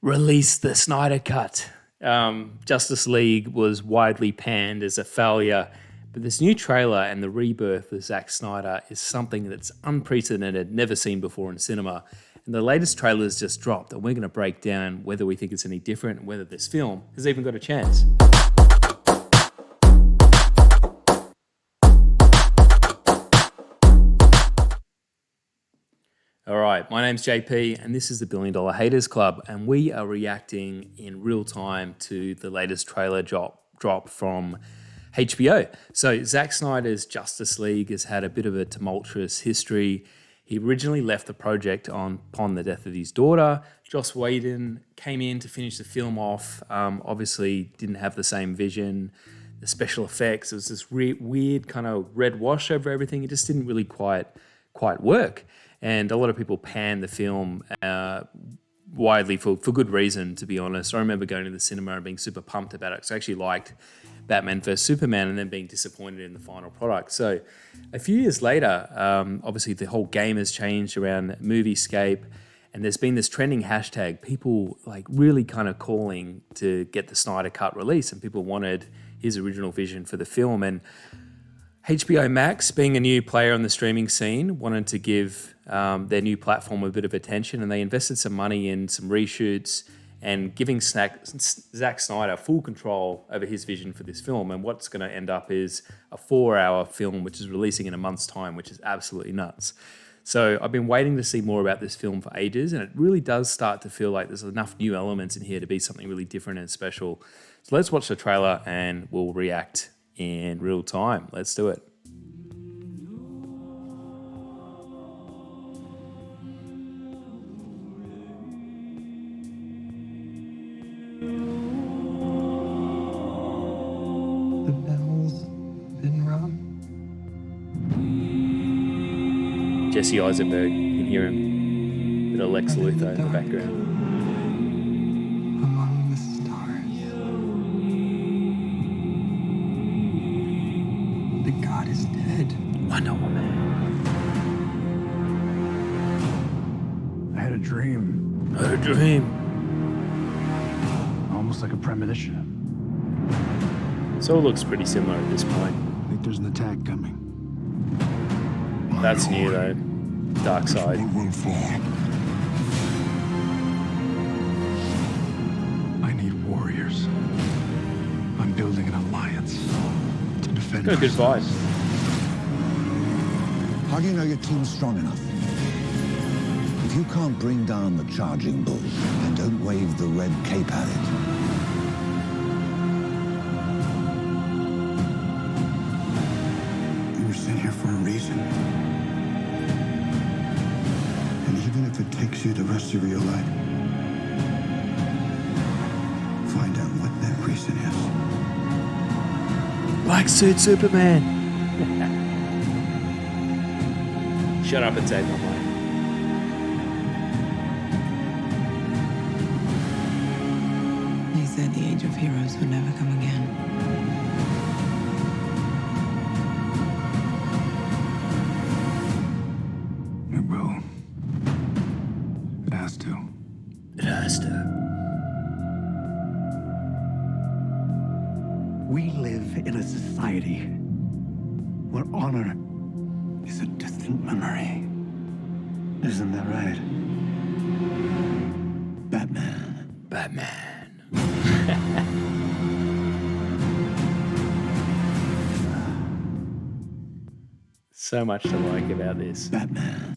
released the Snyder Cut. Justice League was widely panned as a failure, but this new trailer and the rebirth of Zack Snyder is something that's unprecedented, never seen before in cinema. And the latest trailer's just dropped, and we're going to break down whether we think it's any different and whether this film has even got a chance. All right, my name's JP, and this is the Billion Dollar Haters Club, and we are reacting in real time to the latest trailer drop from HBO. So Zack Snyder's Justice League has had a bit of a tumultuous history. He originally left the project upon the death of his daughter. Joss Whedon came in to finish the film off, obviously didn't have the same vision. The special effects, it was this weird kind of red wash over everything. It just didn't really quite work. And a lot of people panned the film widely for good reason, to be honest. I remember going to the cinema and being super pumped about it because I actually liked Batman vs Superman and then being disappointed in the final product. So a few years later, obviously the whole game has changed around Moviescape, and there's been this trending hashtag, people like really kind of calling to get the Snyder Cut release, and people wanted his original vision for the film. And HBO Max, being a new player on the streaming scene, wanted to give their new platform a bit of attention, and they invested some money in some reshoots and giving Zack Snyder full control over his vision for this film. And what's going to end up is a 4-hour film, which is releasing in a month's time, which is absolutely nuts. So I've been waiting to see more about this film for ages, and it really does start to feel like there's enough new elements in here to be something really different and special. So let's watch the trailer and we'll react in real time. Let's do it. The bell's been rung. Jesse Eisenberg, you can hear him. Bit of Lex Luthor in the background. Among the stars. The god is dead. Wonder Woman. I had a dream, A dream. almost like a premonition. So it looks pretty similar at this point. I think there's an attack coming. That's new though. Dark Side. Will fall. I need warriors. I'm building an alliance to defend Got a good ourselves. vibe. How do you know your team's strong enough? If you can't bring down the charging bull and don't wave the red cape at it, You were sent here for a reason. And even if it takes you the rest of your life, find out what that reason is. Black Suit Superman. Shut up and take my money. They said the age of heroes would never come again. It will. It has to. It has to. We live in a society where honor is a distant memory. Isn't that right? Batman. So much to like about this. Batman.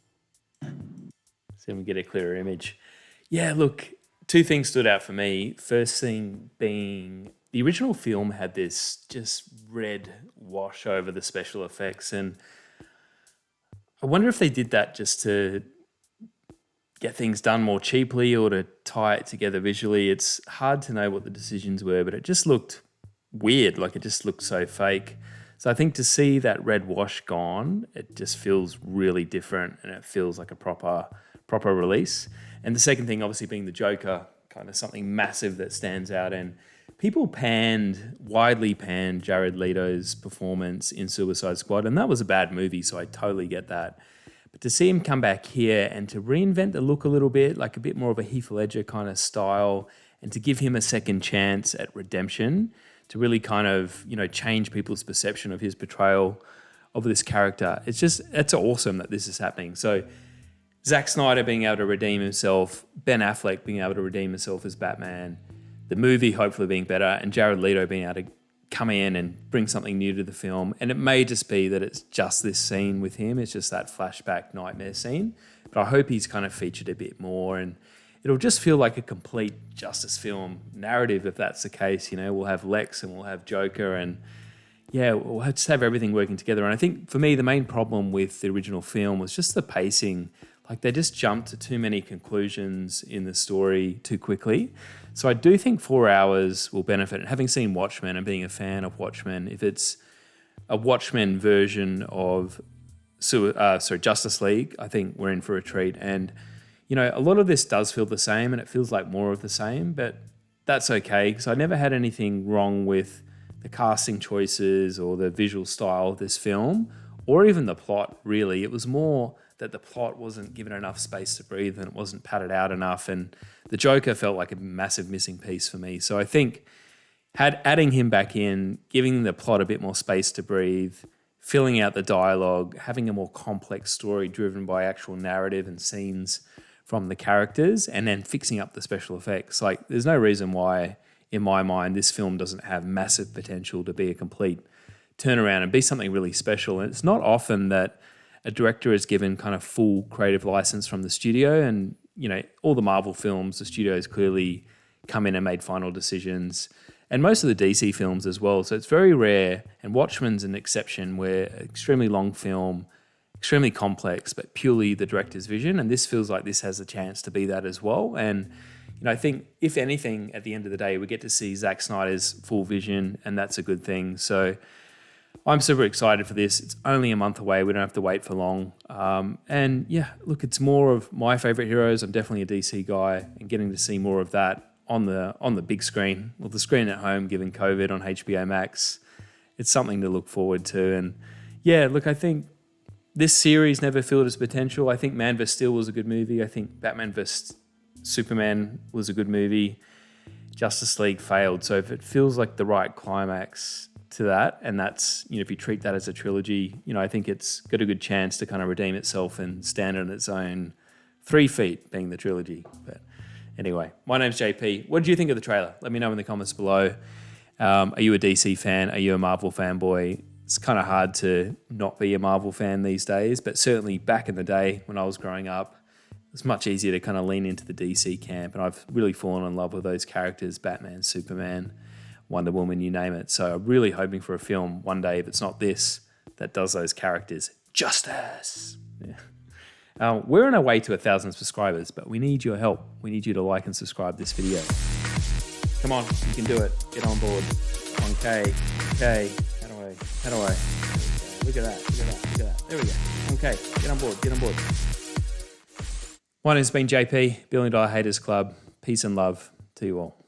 See if we get a clearer image. Yeah, look, two things stood out for me. First thing being the original film had this just red wash over the special effects, and I wonder if they did that just to get things done more cheaply or to tie it together visually. It's hard to know what the decisions were, but it just looked weird. Like, it just looked so fake. So I think to see that red wash gone, it just feels really different, and it feels like a proper release. And the second thing, obviously, being the Joker, kind of something massive that stands out. And people widely panned Jared Leto's performance in Suicide Squad, and that was a bad movie, so I totally get that. But to see him come back here and to reinvent the look a little bit, like a bit more of a Heath Ledger kind of style, and to give him a second chance at redemption, to really kind of, change people's perception of his portrayal of this character. It's awesome that this is happening. So Zack Snyder being able to redeem himself, Ben Affleck being able to redeem himself as Batman, the movie hopefully being better, and Jared Leto being able to come in and bring something new to the film. And it may just be that it's just this scene with him. It's just that flashback nightmare scene. But I hope he's kind of featured a bit more, and it'll just feel like a complete Justice film narrative if that's the case. We'll have Lex and we'll have Joker, and we'll just have everything working together. And I think for me, the main problem with the original film was just the pacing. Like, they just jumped to too many conclusions in the story too quickly. So I do think 4 hours will benefit. And having seen Watchmen and being a fan of Watchmen, if it's a Watchmen version of Justice League, I think we're in for a treat. And, a lot of this does feel the same, and it feels like more of the same, but that's okay, because I never had anything wrong with the casting choices or the visual style of this film, or even the plot, really. It was more that the plot wasn't given enough space to breathe and it wasn't padded out enough. And the Joker felt like a massive missing piece for me. So I think adding him back in, giving the plot a bit more space to breathe, filling out the dialogue, having a more complex story driven by actual narrative and scenes from the characters, and then fixing up the special effects. Like, there's no reason why, in my mind, this film doesn't have massive potential to be a complete turnaround and be something really special. And it's not often that a director is given kind of full creative license from the studio, and all the Marvel films, the studios clearly come in and made final decisions, and most of the DC films as well. So it's very rare, and Watchmen's an exception, where extremely long film, extremely complex, but purely the director's vision, and this feels like this has a chance to be that as well. And I think, if anything, at the end of the day, we get to see Zack Snyder's full vision, and that's a good thing. So I'm super excited for this. It's only a month away. We don't have to wait for long. It's more of my favorite heroes. I'm definitely a DC guy, and getting to see more of that on the big screen, or the screen at home, given COVID, on HBO Max, it's something to look forward to. And I think this series never filled its potential. I think Man vs. Steel was a good movie. I think Batman vs. Superman was a good movie. Justice League failed. So if it feels like the right climax to that, and that's, if you treat that as a trilogy, I think it's got a good chance to kind of redeem itself and stand on its own 3 feet, being the trilogy. But anyway, my name's JP. What did you think of the trailer? Let me know in the comments below. Are you a DC fan? Are you a Marvel fanboy? It's kind of hard to not be a Marvel fan these days, but certainly back in the day when I was growing up, it's much easier to kind of lean into the DC camp, and I've really fallen in love with those characters: Batman, Superman, Wonder Woman, you name it. So I'm really hoping for a film one day, if it's not this, that does those characters justice. Yeah. We're on our way to 1,000 subscribers, but we need your help. We need you to like and subscribe this video. Come on, you can do it. Get on board. Okay. How do I? Look at that. There we go. Okay, get on board. My name's been JP, $1 Billion Haters Club. Peace and love to you all.